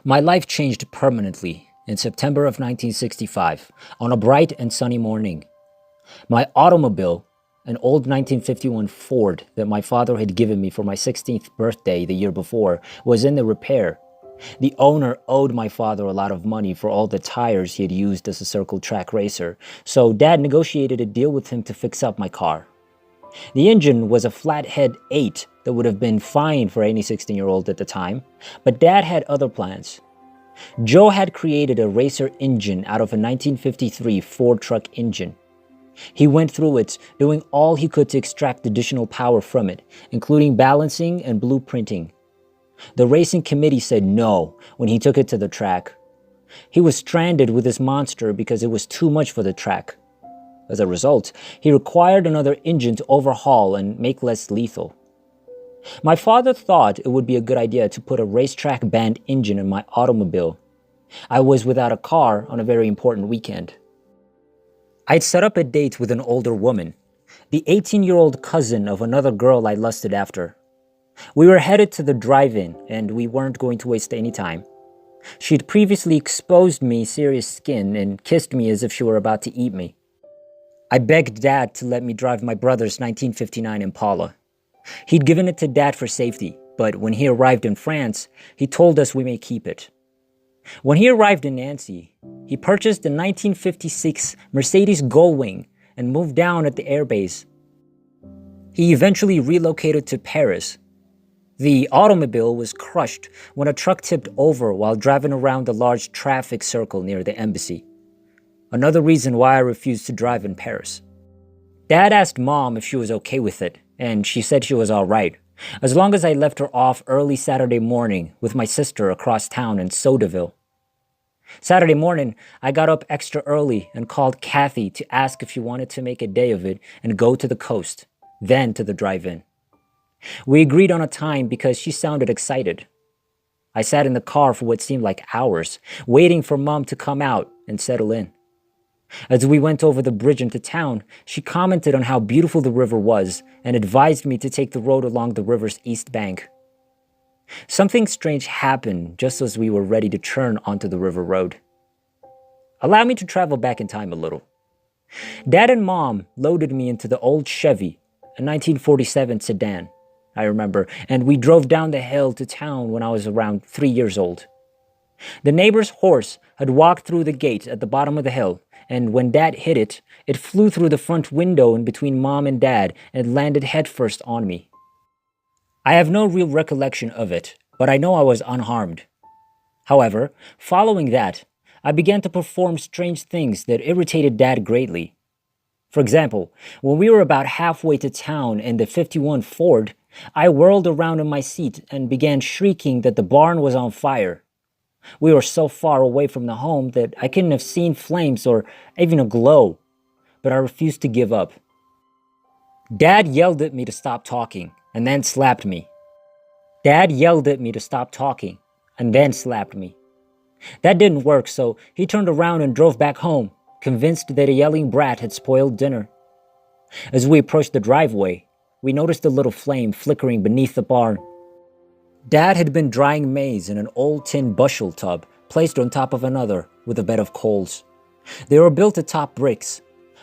My life changed permanently in September of 1965 on a bright and sunny morning. My automobile, an old 1951 Ford that my father had given me for my 16th birthday the year before, was in the repair. The owner owed my father a lot of money for all the tires he had used as a circle track racer, so Dad negotiated a deal with him to fix up my car. The engine was a flathead 8 that would have been fine for any 16-year-old at the time, but Dad had other plans. Joe had created a racer engine out of a 1953 Ford truck engine. He went through it, doing all he could to extract additional power from it, including balancing and blueprinting. The racing committee said no when he took it to the track. He was stranded with this monster because it was too much for the track. As a result, he required another engine to overhaul and make less lethal. My father thought it would be a good idea to put a racetrack band engine in my automobile. I was without a car on a very important weekend. I'd set up a date with an older woman, the 18-year-old cousin of another girl I lusted after. We were headed to the drive-in, and we weren't going to waste any time. She'd previously exposed me serious skin and kissed me as if she were about to eat me. I begged Dad to let me drive my brother's 1959 Impala. He'd given it to Dad for safety, but when he arrived in France, he told us we may keep it. When he arrived in Nancy, he purchased a 1956 Mercedes Gullwing and moved down at the airbase. He eventually relocated to Paris. The automobile was crushed when a truck tipped over while driving around a large traffic circle near the embassy. Another reason why I refused to drive in Paris. Dad asked Mom if she was okay with it, and she said she was all right, as long as I left her off early Saturday morning with my sister across town in Sodaville. Saturday morning, I got up extra early and called Kathy to ask if she wanted to make a day of it and go to the coast, then to the drive-in. We agreed on a time because she sounded excited. I sat in the car for what seemed like hours, waiting for Mom to come out and settle in. As we went over the bridge into town, she commented on how beautiful the river was and advised me to take the road along the river's east bank. Something strange happened just as we were ready to turn onto the river road. Allow me to travel back in time a little. Dad and Mom loaded me into the old Chevy, a 1947 sedan, I remember, and we drove down the hill to town when I was around 3 years old. The neighbor's horse had walked through the gate at the bottom of the hill, and when Dad hit it, it flew through the front window in between Mom and Dad and landed headfirst on me. I have no real recollection of it, but I know I was unharmed. However, following that, I began to perform strange things that irritated Dad greatly. For example, when we were about halfway to town in the 51 Ford, I whirled around in my seat and began shrieking that the barn was on fire. We were so far away from the home that I couldn't have seen flames or even a glow, but I refused to give up. Dad yelled at me to stop talking and then slapped me. That didn't work, so he turned around and drove back home, convinced that a yelling brat had spoiled dinner. As we approached the driveway, we noticed a little flame flickering beneath the barn. Dad had been drying maize in an old tin bushel tub placed on top of another with a bed of coals. They were built atop bricks,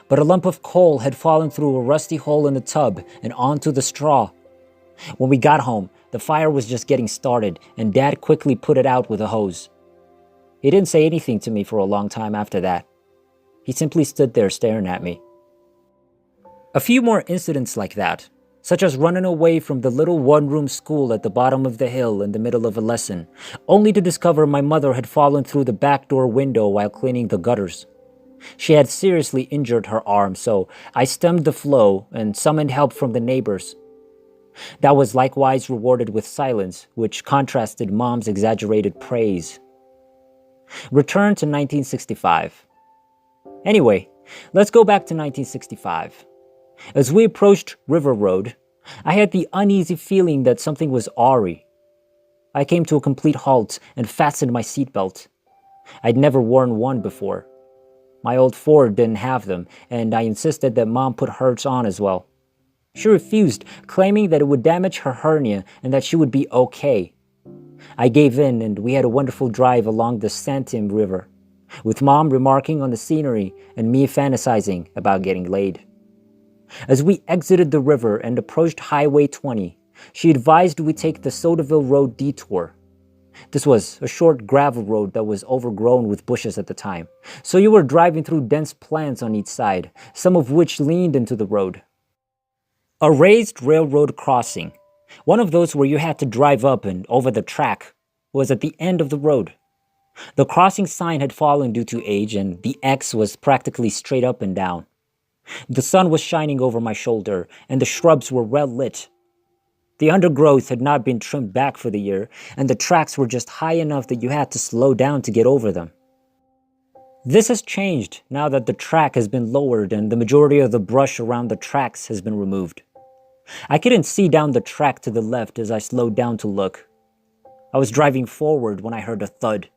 but a lump of coal had fallen through a rusty hole in the tub and onto the straw. When we got home, the fire was just getting started, and Dad quickly put it out with a hose. He didn't say anything to me for a long time after that. He simply stood there staring at me. A few more incidents like that, such as running away from the little one-room school at the bottom of the hill in the middle of a lesson, only to discover my mother had fallen through the back door window while cleaning the gutters. She had seriously injured her arm, so I stemmed the flow and summoned help from the neighbors. That was likewise rewarded with silence, which contrasted Mom's exaggerated praise. Return to 1965. Anyway, let's go back to 1965. As we approached River Road, I had the uneasy feeling that something was awry. I came to a complete halt and fastened my seatbelt. I'd never worn one before. My old Ford didn't have them, and I insisted that Mom put hers on as well. She refused, claiming that it would damage her hernia and that she would be okay. I gave in and we had a wonderful drive along the Santim River, with Mom remarking on the scenery and me fantasizing about getting laid. As we exited the river and approached Highway 20, she advised we take the Sodaville Road detour. This was a short gravel road that was overgrown with bushes at the time, so you were driving through dense plants on each side, some of which leaned into the road. A raised railroad crossing, one of those where you had to drive up and over the track, was at the end of the road. The crossing sign had fallen due to age and the X was practically straight up and down. The sun was shining over my shoulder and the shrubs were well lit. The undergrowth had not been trimmed back for the year, and the tracks were just high enough that you had to slow down to get over them. This has changed now that the track has been lowered and the majority of the brush around the tracks has been removed. I couldn't see down the track to the left as I slowed down to look. I was driving forward when I heard a thud.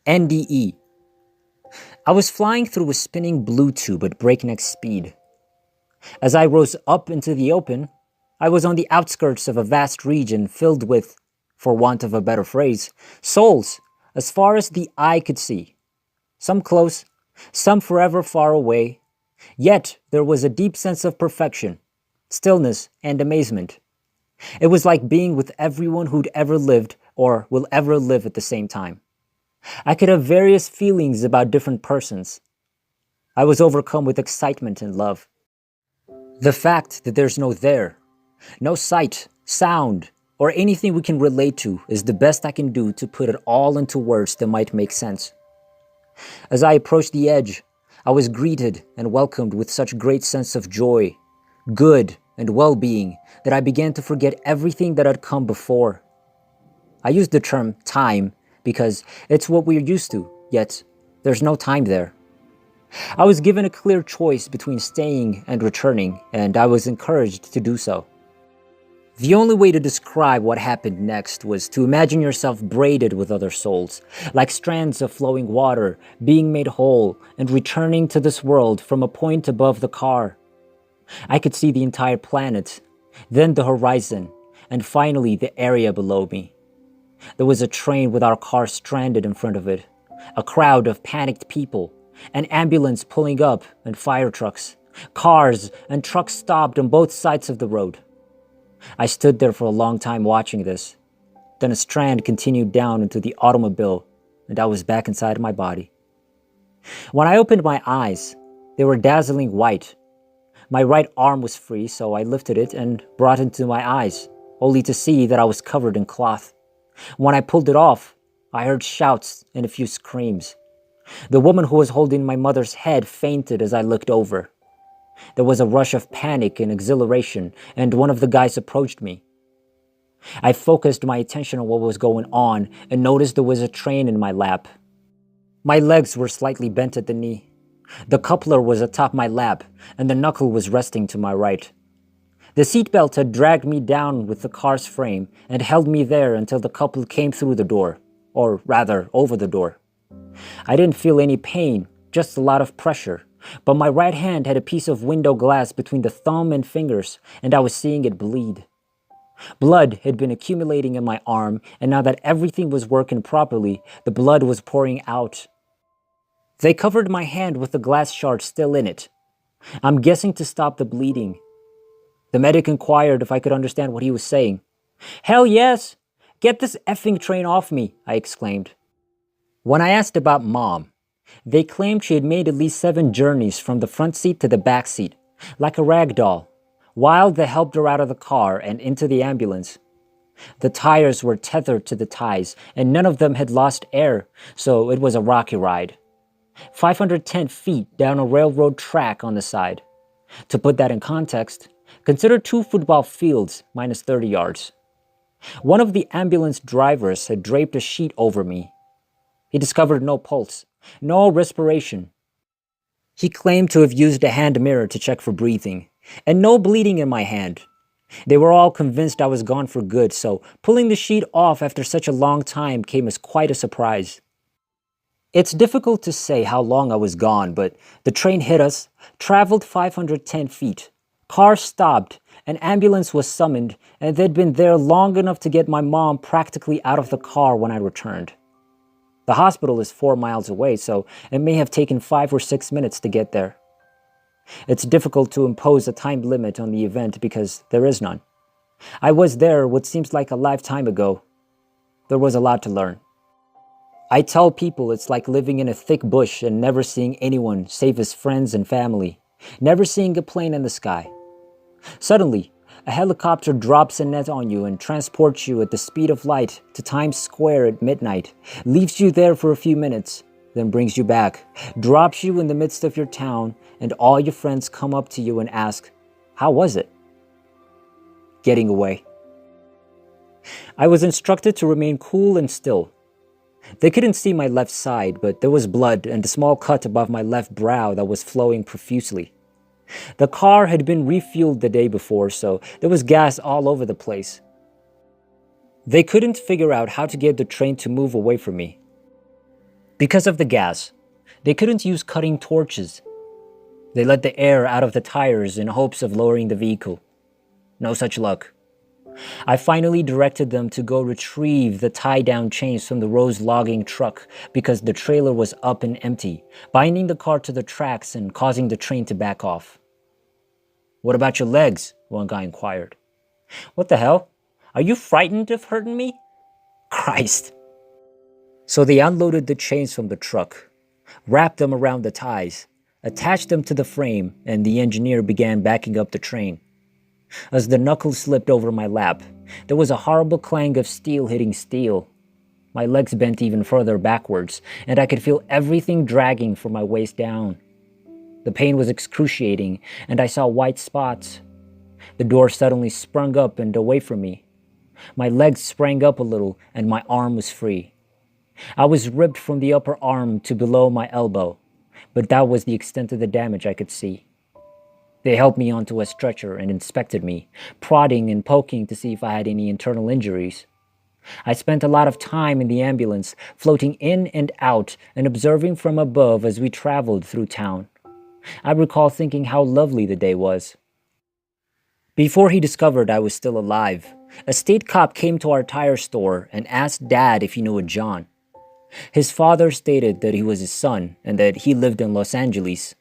NDE. I was flying through a spinning blue tube at breakneck speed. As I rose up into the open, I was on the outskirts of a vast region filled with, for want of a better phrase, souls as far as the eye could see. Some close, some forever far away. Yet there was a deep sense of perfection, stillness, and amazement. It was like being with everyone who'd ever lived or will ever live at the same time. I could have various feelings about different persons. I was overcome with excitement and love. The fact that there's no there, no sight, sound, or anything we can relate to is the best I can do to put it all into words that might make sense. As I approached the edge, I was greeted and welcomed with such great sense of joy, good, and well-being that I began to forget everything that had come before. I used the term time because it's what we're used to, yet there's no time there. I was given a clear choice between staying and returning, and I was encouraged to do so. The only way to describe what happened next was to imagine yourself braided with other souls, like strands of flowing water, being made whole and returning to this world from a point above the car. I could see the entire planet, then the horizon, and finally the area below me. There was a train with our car stranded in front of it, a crowd of panicked people, an ambulance pulling up, and fire trucks. Cars and trucks stopped on both sides of the road. I stood there for a long time watching this. Then a strand continued down into the automobile, and I was back inside my body. When I opened my eyes, they were dazzling white. My right arm was free, so I lifted it and brought it to my eyes, only to see that I was covered in cloth. When I pulled it off, I heard shouts and a few screams. The woman who was holding my mother's head fainted as I looked over. There was a rush of panic and exhilaration, and one of the guys approached me. I focused my attention on what was going on and noticed there was a train in my lap. My legs were slightly bent at the knee. The coupler was atop my lap, and the knuckle was resting to my right. The seatbelt had dragged me down with the car's frame and held me there until the couple came through the door, or rather, over the door. I didn't feel any pain, just a lot of pressure. But my right hand had a piece of window glass between the thumb and fingers, and I was seeing it bleed. Blood had been accumulating in my arm, and now that everything was working properly, the blood was pouring out. They covered my hand with the glass shard still in it. I'm guessing to stop the bleeding. The medic inquired if I could understand what he was saying. "Hell yes! Get this effing train off me!" I exclaimed. When I asked about Mom, they claimed she had made at least 7 journeys from the front seat to the back seat, like a rag doll, while they helped her out of the car and into the ambulance. The tires were tethered to the ties, and none of them had lost air, so it was a rocky ride. 510 feet down a railroad track on the side. To put that in context, consider 2 football fields minus 30 yards. One of the ambulance drivers had draped a sheet over me. He discovered no pulse, no respiration. He claimed to have used a hand mirror to check for breathing, and no bleeding in my hand. They were all convinced I was gone for good, so pulling the sheet off after such a long time came as quite a surprise. It's difficult to say how long I was gone, but the train hit us, traveled 510 feet, car stopped, An ambulance was summoned, and they'd been there long enough to get my mom practically out of the car when I returned. The hospital is 4 miles away, so it may have taken 5 or 6 minutes to get there. It's difficult to impose a time limit on the event because there is none. I was there what seems like a lifetime ago. There was a lot to learn. I tell people it's like living in a thick bush and never seeing anyone save his friends and family, never seeing a plane in the sky. Suddenly, a helicopter drops a net on you and transports you at the speed of light to Times Square at midnight, leaves you there for a few minutes, then brings you back, drops you in the midst of your town, and all your friends come up to you and ask, "How was it?" Getting away. I was instructed to remain cool and still. They couldn't see my left side, but there was blood and a small cut above my left brow that was flowing profusely. The car had been refueled the day before, so there was gas all over the place. They couldn't figure out how to get the train to move away from me. Because of the gas, they couldn't use cutting torches. They let the air out of the tires in hopes of lowering the vehicle. No such luck. I finally directed them to go retrieve the tie-down chains from the Rose logging truck because the trailer was up and empty, binding the car to the tracks and causing the train to back off. "What about your legs?" one guy inquired. "What the hell? Are you frightened of hurting me?" Christ. So they unloaded the chains from the truck, wrapped them around the ties, attached them to the frame, and the engineer began backing up the train. As the knuckles slipped over my lap, there was a horrible clang of steel hitting steel. My legs bent even further backwards, and I could feel everything dragging from my waist down. The pain was excruciating, and I saw white spots. The door suddenly sprung up and away from me. My legs sprang up a little, and my arm was free. I was ripped from the upper arm to below my elbow, but that was the extent of the damage I could see. They helped me onto a stretcher and inspected me, prodding and poking to see if I had any internal injuries. I spent a lot of time in the ambulance, floating in and out and observing from above as we traveled through town. I recall thinking how lovely the day was. Before he discovered I was still alive, a state cop came to our tire store and asked Dad if he knew a John. His father stated that he was his son and that he lived in Los Angeles.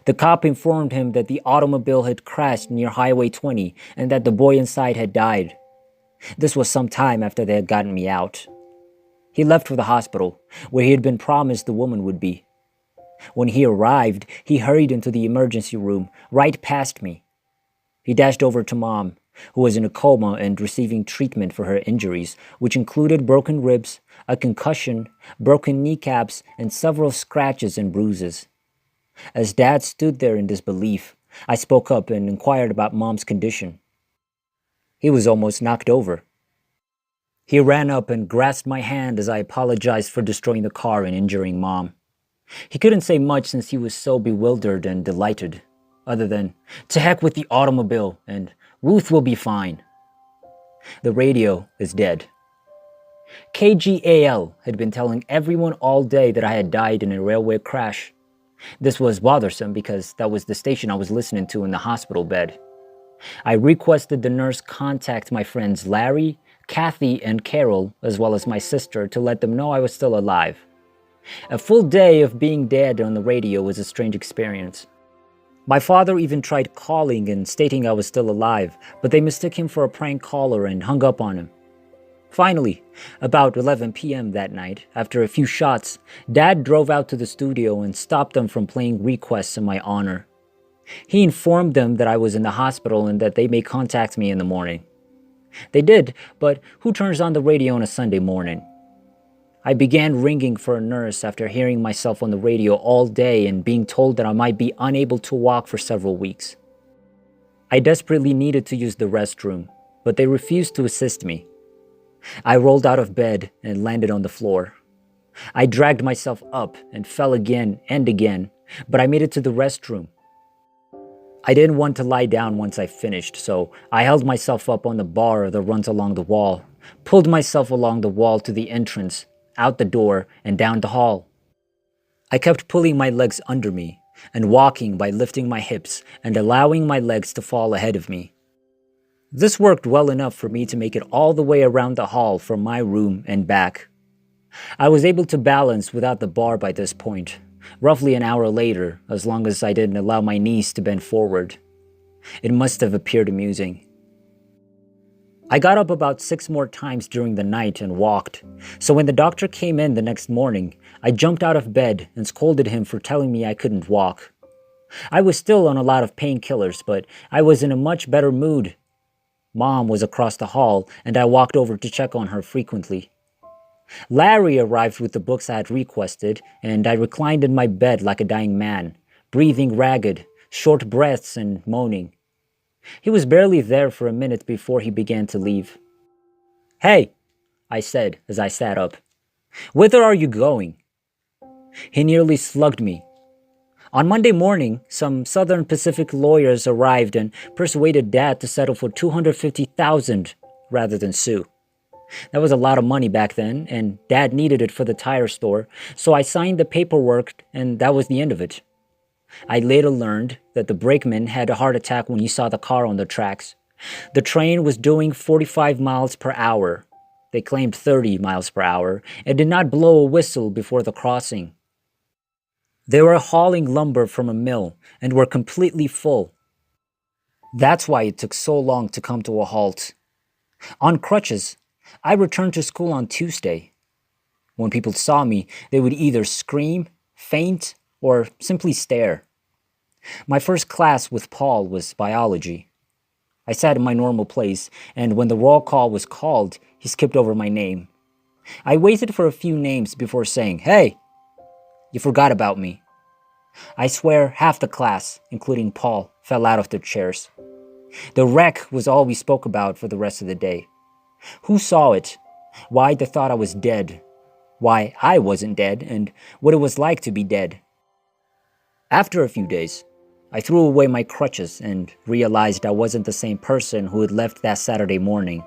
The cop informed him that the automobile had crashed near Highway 20 and that the boy inside had died. This was some time after they had gotten me out. He left for the hospital, where he had been promised the woman would be. When he arrived, he hurried into the emergency room, right past me. He dashed over to Mom, who was in a coma and receiving treatment for her injuries, which included broken ribs, a concussion, broken kneecaps, and several scratches and bruises. As Dad stood there in disbelief, I spoke up and inquired about Mom's condition. He was almost knocked over. He ran up and grasped my hand as I apologized for destroying the car and injuring Mom. He couldn't say much since he was so bewildered and delighted, other than, "To heck with the automobile," and "Ruth will be fine." The radio is dead. KGAL had been telling everyone all day that I had died in a railway crash. This was bothersome because that was the station I was listening to in the hospital bed. I requested the nurse contact my friends Larry, Kathy, and Carol, as well as my sister, to let them know I was still alive. A full day of being dead on the radio was a strange experience. My father even tried calling and stating I was still alive, but they mistook him for a prank caller and hung up on him. Finally, about 11 p.m. that night, after a few shots, Dad drove out to the studio and stopped them from playing requests in my honor. He informed them that I was in the hospital and that they may contact me in the morning. They did, but who turns on the radio on a Sunday morning? I began ringing for a nurse after hearing myself on the radio all day and being told that I might be unable to walk for several weeks. I desperately needed to use the restroom, but they refused to assist me. I rolled out of bed and landed on the floor. I dragged myself up and fell again and again, but I made it to the restroom. I didn't want to lie down once I finished, so I held myself up on the bar that runs along the wall, pulled myself along the wall to the entrance, out the door, and down the hall. I kept pulling my legs under me and walking by lifting my hips and allowing my legs to fall ahead of me. This worked well enough for me to make it all the way around the hall from my room and back. I was able to balance without the bar by this point, roughly an hour later, as long as I didn't allow my knees to bend forward. It must have appeared amusing. I got up about 6 more times during the night and walked, so when the doctor came in the next morning, I jumped out of bed and scolded him for telling me I couldn't walk. I was still on a lot of painkillers, but I was in a much better mood. Mom was across the hall, and I walked over to check on her frequently. Larry arrived with the books I had requested, and I reclined in my bed like a dying man, breathing ragged, short breaths and moaning. He was barely there for a minute before he began to leave. "Hey," I said as I sat up. "Whither are you going?" He nearly slugged me. On Monday morning, some Southern Pacific lawyers arrived and persuaded Dad to settle for $250,000 rather than sue. That was a lot of money back then, and Dad needed it for the tire store, so I signed the paperwork and that was the end of it. I later learned that the brakeman had a heart attack when he saw the car on the tracks. The train was doing 45 miles per hour. They claimed 30 miles per hour and did not blow a whistle before the crossing. They were hauling lumber from a mill and were completely full. That's why it took so long to come to a halt. On crutches, I returned to school on Tuesday. When people saw me, they would either scream, faint, or simply stare. My first class with Paul was biology. I sat in my normal place, and when the roll call was called, he skipped over my name. I waited for a few names before saying, "Hey, you forgot about me." I swear half the class, including Paul, fell out of their chairs. The wreck was all we spoke about for the rest of the day. Who saw it? Why they thought I was dead? Why I wasn't dead, and what it was like to be dead. After a few days, I threw away my crutches and realized I wasn't the same person who had left that Saturday morning.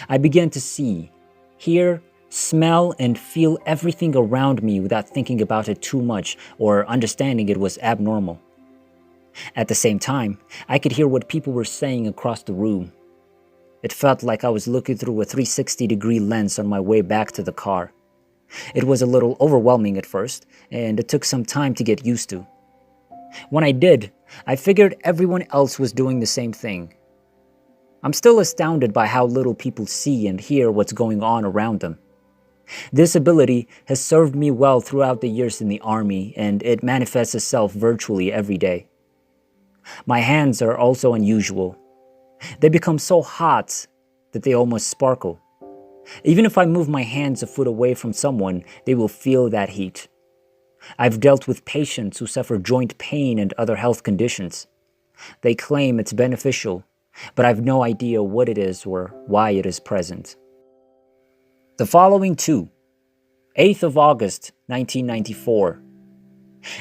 I began to see, hear, smell, and feel everything around me without thinking about it too much or understanding it was abnormal. At the same time, I could hear what people were saying across the room. It felt like I was looking through a 360-degree lens on my way back to the car. It was a little overwhelming at first, and it took some time to get used to. When I did, I figured everyone else was doing the same thing. I'm still astounded by how little people see and hear what's going on around them. This ability has served me well throughout the years in the Army, and it manifests itself virtually every day. My hands are also unusual. They become so hot that they almost sparkle. Even if I move my hands a foot away from someone, they will feel that heat. I've dealt with patients who suffer joint pain and other health conditions. They claim it's beneficial, but I've no idea what it is or why it is present. The following two. 8th of August, 1994.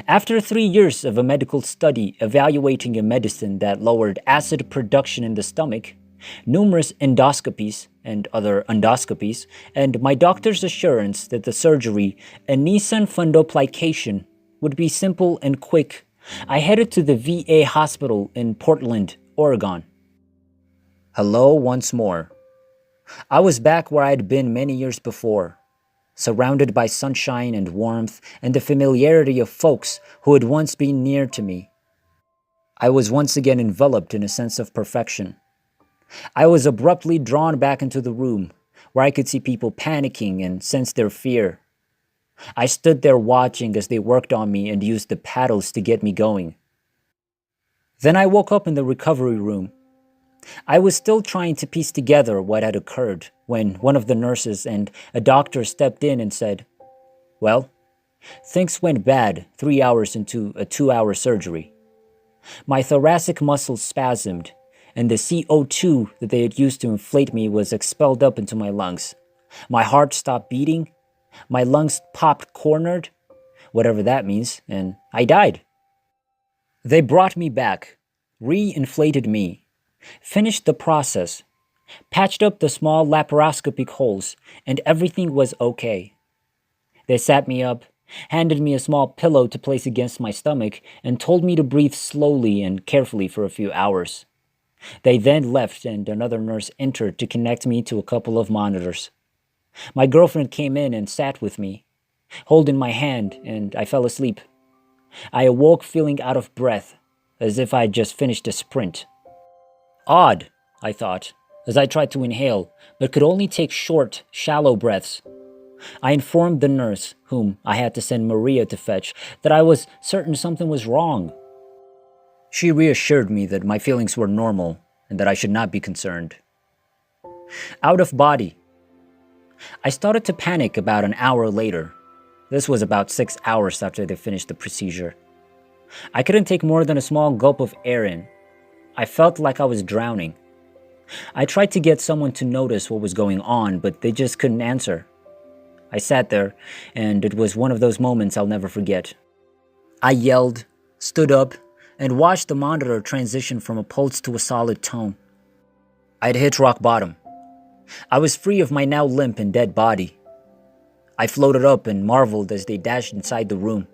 After 3 years of a medical study evaluating a medicine that lowered acid production in the stomach, numerous endoscopies and other endoscopies, and my doctor's assurance that the surgery, a Nissen fundoplication, would be simple and quick, I headed to the VA hospital in Portland, Oregon. Hello once more. I was back where I'd been many years before, surrounded by sunshine and warmth and the familiarity of folks who had once been near to me. I was once again enveloped in a sense of perfection. I was abruptly drawn back into the room, where I could see people panicking and sense their fear. I stood there watching as they worked on me and used the paddles to get me going. Then I woke up in the recovery room. I was still trying to piece together what had occurred when one of the nurses and a doctor stepped in and said, "Well, things went bad 3 hours into a 2-hour surgery." My thoracic muscles spasmed, and the CO2 that they had used to inflate me was expelled up into my lungs. My heart stopped beating, my lungs popped cornered, whatever that means, and I died. They brought me back, re-inflated me, finished the process, patched up the small laparoscopic holes, and everything was okay. They sat me up, handed me a small pillow to place against my stomach, and told me to breathe slowly and carefully for a few hours. They then left and another nurse entered to connect me to a couple of monitors. My girlfriend came in and sat with me, holding my hand, and I fell asleep. I awoke feeling out of breath, as if I had just finished a sprint. Odd, I thought, as I tried to inhale, but could only take short, shallow breaths. I informed the nurse, whom I had to send Maria to fetch, that I was certain something was wrong. She reassured me that my feelings were normal and that I should not be concerned. Out of body. I started to panic about an hour later. This was about 6 hours after they finished the procedure. I couldn't take more than a small gulp of air in. I felt like I was drowning. I tried to get someone to notice what was going on, but they just couldn't answer. I sat there, and it was one of those moments I'll never forget. I yelled, stood up, and watched the monitor transition from a pulse to a solid tone. I'd hit rock bottom. I was free of my now limp and dead body. I floated up and marveled as they dashed inside the room.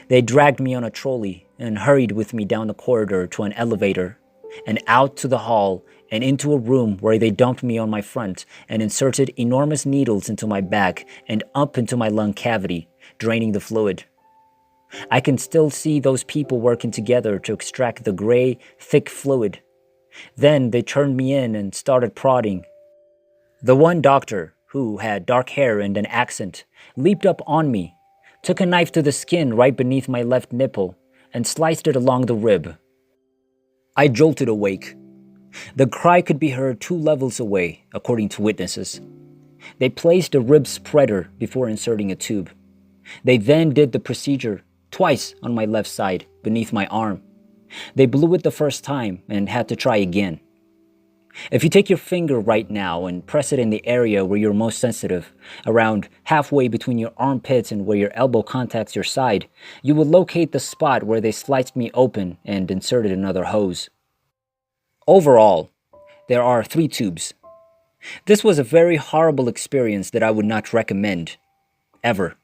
They dragged me on a trolley and hurried with me down the corridor to an elevator, and out to the hall and into a room where they dumped me on my front and inserted enormous needles into my back and up into my lung cavity, draining the fluid. I can still see those people working together to extract the gray, thick fluid. Then they turned me in and started prodding. The one doctor, who had dark hair and an accent, leaped up on me, took a knife to the skin right beneath my left nipple, and sliced it along the rib. I jolted awake. The cry could be heard 2 levels away, according to witnesses. They placed a rib spreader before inserting a tube. They then did the procedure twice on my left side, beneath my arm. They blew it the first time and had to try again. If you take your finger right now and press it in the area where you're most sensitive, around halfway between your armpits and where your elbow contacts your side, you will locate the spot where they sliced me open and inserted another hose. Overall, there are 3 tubes. This was a very horrible experience that I would not recommend, ever.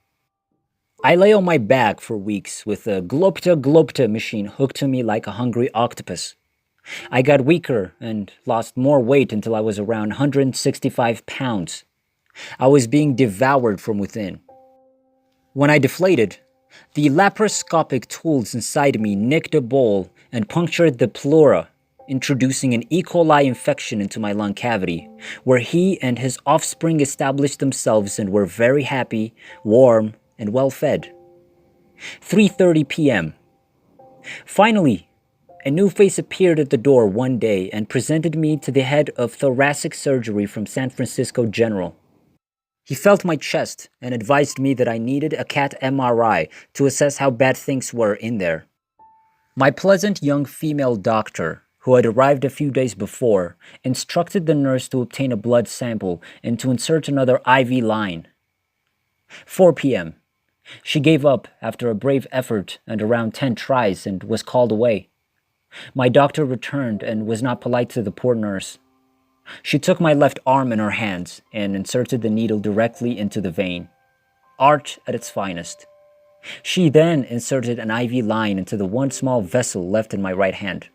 I lay on my back for weeks with a glopta machine hooked to me like a hungry octopus. I got weaker and lost more weight until I was around 165 pounds. I was being devoured from within. When I deflated, the laparoscopic tools inside me nicked a bowl and punctured the pleura, introducing an E. coli infection into my lung cavity, where he and his offspring established themselves and were very happy, warm, and well fed. 3:30 p.m. Finally, a new face appeared at the door one day and presented me to the head of thoracic surgery from San Francisco General. He felt my chest and advised me that I needed a CAT MRI to assess how bad things were in there. My pleasant young female doctor, who had arrived a few days before, instructed the nurse to obtain a blood sample and to insert another IV line. 4 p.m. She gave up after a brave effort and around 10 tries and was called away. My doctor returned and was not polite to the poor nurse. She took my left arm in her hands and inserted the needle directly into the vein. Art at its finest. She then inserted an IV line into the one small vessel left in my right hand.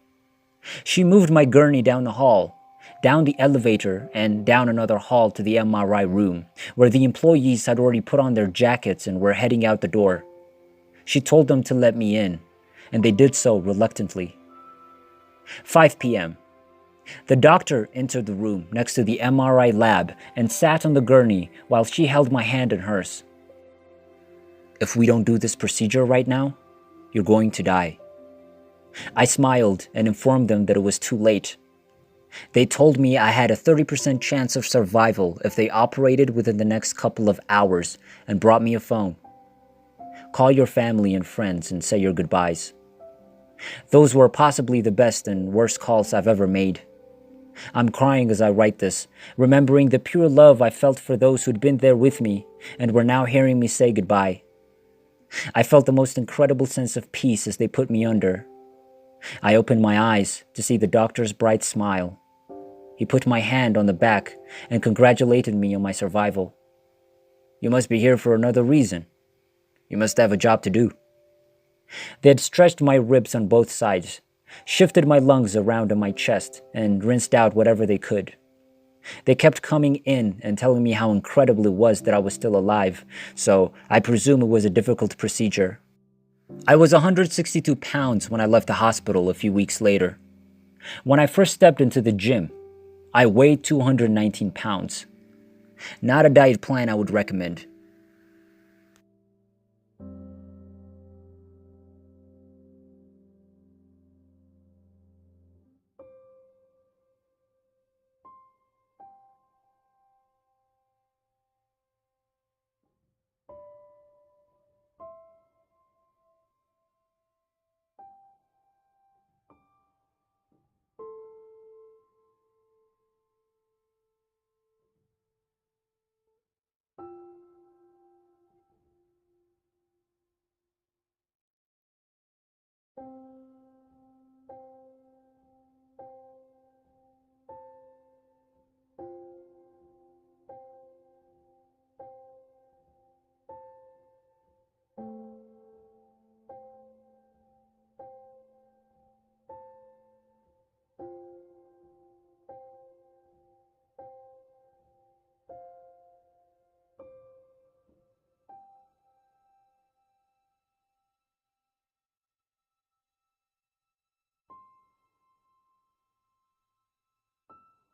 She moved my gurney down the hall, down the elevator, and down another hall to the MRI room, where the employees had already put on their jackets and were heading out the door. She told them to let me in, and they did so reluctantly. 5 p.m. The doctor entered the room next to the MRI lab and sat on the gurney while she held my hand in hers. "If we don't do this procedure right now, you're going to die." I smiled and informed them that it was too late. They told me I had a 30% chance of survival if they operated within the next couple of hours and brought me a phone. "Call your family and friends and say your goodbyes." Those were possibly the best and worst calls I've ever made. I'm crying as I write this, remembering the pure love I felt for those who'd been there with me and were now hearing me say goodbye. I felt the most incredible sense of peace as they put me under. I opened my eyes to see the doctor's bright smile. He put my hand on the back and congratulated me on my survival. "You must be here for another reason. You must have a job to do." They had stretched my ribs on both sides, shifted my lungs around in my chest, and rinsed out whatever they could. They kept coming in and telling me how incredible it was that I was still alive, so I presume it was a difficult procedure. I was 162 pounds when I left the hospital a few weeks later. When I first stepped into the gym, I weighed 219 pounds. Not a diet plan I would recommend.